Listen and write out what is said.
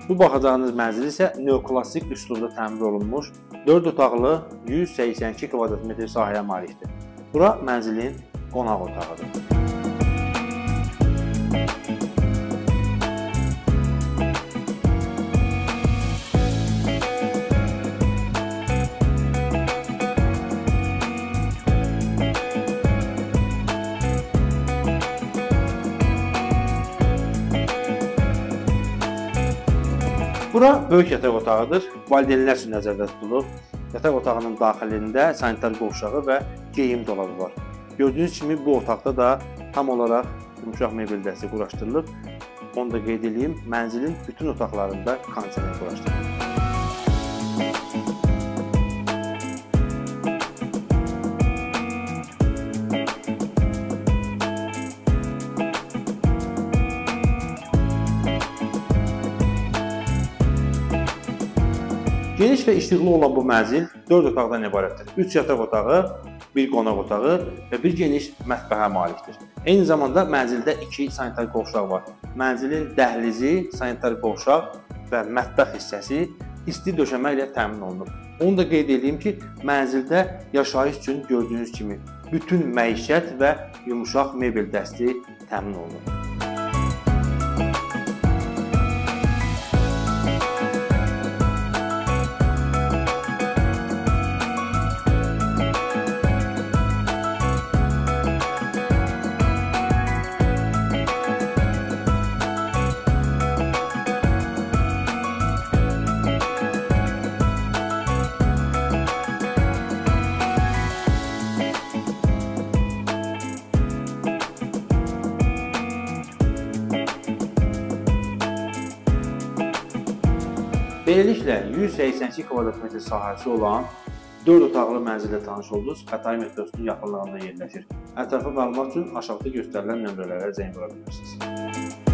Bu baxacağınız mənzil isə neoklassik üslubda təmir olunmuş 4 otaqlı 182 kvadrat metr sahəyə malikdir. Bura mənzilin qonaq otağıdır. Bura böyük yataq otağıdır. Valideynlər üçün nəzərdə tutulub. Yataq otağının daxilində sanitar qovşağı və geyim dolabı var. Gördüyünüz kimi bu otaqda da tam olaraq yumuşaq mebel dəstəyi quraşdırılıb. Onu da qeyd edeyim, mənzilin bütün otaqlarında kondisioner quraşdırılıb. Geniş və işıqlı olan bu mənzil 4 otaqdan ibarətdir. 3 yataq otağı, 1 qonaq otağı və 1 geniş mətbəxə malikdir. Eyni zamanda mənzildə 2 sanitar qovşaq var. Mənzilin dəhlizi, sanitar qovşaq və mətbəx hissəsi isti döşəmə ilə təmin olunub. Onu da qeyd edeyim ki, mənzildə yaşayış üçün gördüyünüz kimi bütün məişət və yumuşaq mebel dəsti təmin olunub. Beləliklə, 182 kvadrat metr sahəsi olan 4 otaqlı mənzillə tanış oldunuz. Xətai metrosunun yaxınlığında yerləşir. Ətraflı məlumat üçün aşağıda göstərilən nömrələrə zəng vura bilirsiniz.